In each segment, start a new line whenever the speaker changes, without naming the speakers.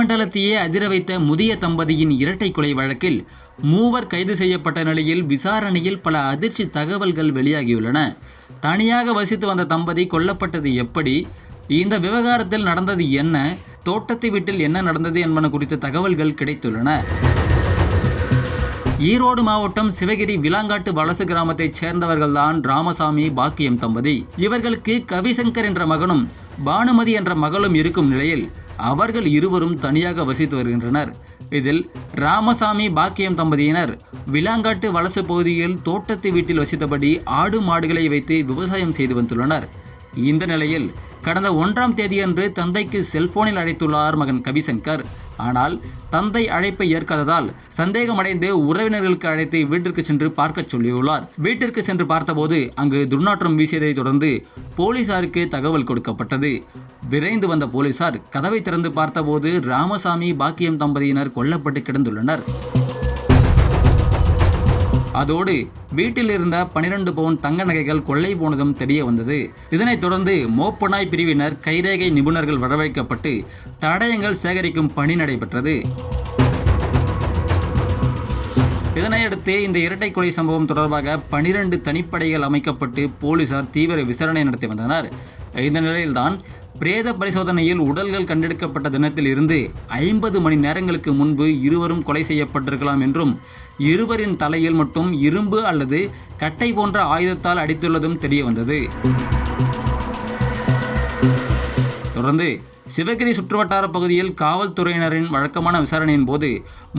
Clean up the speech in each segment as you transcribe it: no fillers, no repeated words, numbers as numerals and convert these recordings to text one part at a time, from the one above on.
மண்டலத்தையே அதிர வைத்த முதிய தம்பதியின் இரட்டை கொலை வழக்கில் மூவர் கைது செய்யப்பட்ட நிலையில் விசாரணையில் பல அதிர்ச்சி தகவல்கள் வெளியாகியுள்ளன. தனியாக வசித்து வந்த தம்பதி கொல்லப்பட்டது எப்படி, இந்த விவகாரத்தில் நடந்தது என்ன, தோட்டத்து வீட்டில் என்ன நடந்தது என்பன குறித்த தகவல்கள் கிடைத்துள்ளன. ஈரோடு மாவட்டம் சிவகிரி விலாங்காட்டு வலசு கிராமத்தைச் சேர்ந்தவர்கள்தான் ராமசாமி பாக்கியம் தம்பதி. இவர்களுக்கு கவிசங்கர் என்ற மகனும் பானுமதி என்ற மகளும் இருக்கும் நிலையில் அவர்கள் இருவரும் தனியாக வசித்து வருகின்றனர். இதில் ராமசாமி பாக்கியம் தம்பதியினர் விலாங்காட்டு வலசு பகுதியில் தோட்டத்து வீட்டில் வசித்தபடி ஆடு மாடுகளை வைத்து விவசாயம் செய்து வந்துள்ளனர். இந்த நிலையில் கடந்த 1ஆம் தேதியன்று தந்தைக்கு செல்போனில் அழைத்துள்ளார் மகன் கவிசங்கர். ஆனால் தந்தை அழைப்பை ஏற்காததால் சந்தேகமடைந்து உறவினர்களுக்கு அழைத்து வீட்டிற்கு சென்று பார்க்க சொல்லியுள்ளார். வீட்டிற்கு சென்று பார்த்தபோது அங்கு துர்நாற்றம் வீசியதை தொடர்ந்து போலீசாருக்கு தகவல் கொடுக்கப்பட்டது. விரைந்து வந்த போலீசார் கதவை திறந்து பார்த்தபோது ராமசாமி பாக்கியம் தம்பதியினர் கொல்லப்பட்டு கிடந்துள்ளனர். அதோடு வீட்டில் இருந்த 12 பவுன் தங்க நகைகள் கொள்ளை போனதும் தெரிய வந்தது. இதனைத் தொடர்ந்து மோப்பநாய் பிரிவினர் கைரேகை நிபுணர்கள் வரவழைக்கப்பட்டு தடயங்கள் சேகரிக்கும் பணி நடைபெற்றது. இதனையடுத்து இந்த இரட்டை கொலை சம்பவம் தொடர்பாக 12 தனிப்படைகள் அமைக்கப்பட்டு போலீசார் தீவிர விசாரணை நடத்தி வந்தனர். இந்த நிலையில்தான் பிரேத பரிசோதனையில் உடல்கள் கண்டெடுக்கப்பட்ட தினத்தில் இருந்து 50 மணி நேரங்களுக்கு முன்பு இருவரும் கொலை செய்யப்பட்டிருக்கலாம் என்றும், இருவரின் தலையில் மட்டும் இரும்பு அல்லது கட்டை போன்ற ஆயுதத்தால் அடித்துள்ளதும் தெரிய வந்தது. தொடர்ந்து சிவகிரி சுற்றுவட்டார பகுதியில் காவல்துறையினரின் வழக்கமான விசாரணையின் போது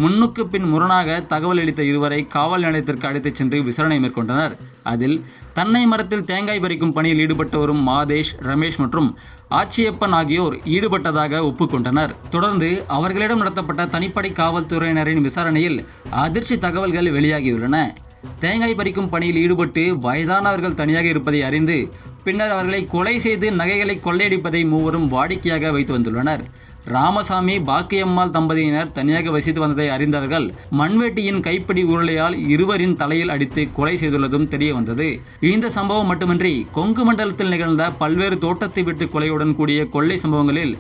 முன்னுக்கு பின் முரணாக தகவல் அளித்த இருவரை காவல் நிலையத்திற்கு அழைத்துச் சென்று விசாரணை மேற்கொண்டனர். அதில் தென்னை மரத்தில் தேங்காய் பறிக்கும் பணியில் ஈடுபட்டு வரும் மாதேஷ், ரமேஷ் மற்றும் ஆச்சியப்பன் ஆகியோர் ஈடுபட்டதாக ஒப்புக்கொண்டனர். தொடர்ந்து அவர்களிடம் நடத்தப்பட்ட தனிப்படை காவல்துறையினரின் விசாரணையில் அதிர்ச்சி தகவல்கள் வெளியாகியுள்ளன. தேங்காய் பறிக்கும் பணியில் ஈடுபட்டு வயதானவர்கள் தனியாக இருப்பதை அறிந்து பின்னர் அவர்களை கொலை செய்து நகைகளை கொள்ளையடிப்பதை மூவரும் வாடிக்கையாக வைத்து வந்துள்ளனர். ராமசாமி பாக்கியம்மாள் தம்பதியினர் தனியாக வசித்து வந்ததை அறிந்தவர்கள் மண்வெட்டியின் கைப்பிடி உருளையால் இருவரின் தலையில் அடித்து கொலை செய்துள்ளதும் தெரிய வந்தது. இந்த சம்பவம் மட்டுமின்றி கொங்கு மண்டலத்தில் நிகழ்ந்த பல்வேறு தோட்டத்தை விட்டு கொலையுடன் கூடிய கொள்ளை சம்பவங்களில்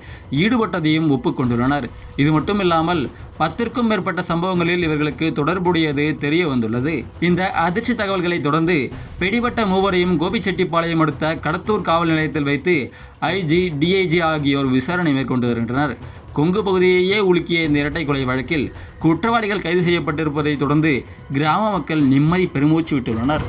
ஈடுபட்டதையும் ஒப்புக்கொண்டுள்ளனர். இது மட்டுமில்லாமல் 10க்கும் மேற்பட்ட சம்பவங்களில் இவர்களுக்கு தொடர்புடையது தெரிய வந்துள்ளது. இந்த அதிர்ச்சி தகவல்களை தொடர்ந்து பிடிபட்ட மூவரையும் கோபிச்செட்டிப்பாளையம் அடுத்த கடத்தூர் காவல் நிலையத்தில் வைத்து ஐஜி, டிஐஜி ஆகியோர் விசாரணை மேற்கொண்டு வருகின்றனர். கொங்கு பகுதியையே உலுக்கிய இந்த இரட்டை கொலை வழக்கில் குற்றவாளிகள் கைது செய்யப்பட்டிருப்பதை தொடர்ந்து கிராம மக்கள் நிம்மதி பெருமூச்சு விட்டுள்ளனர்.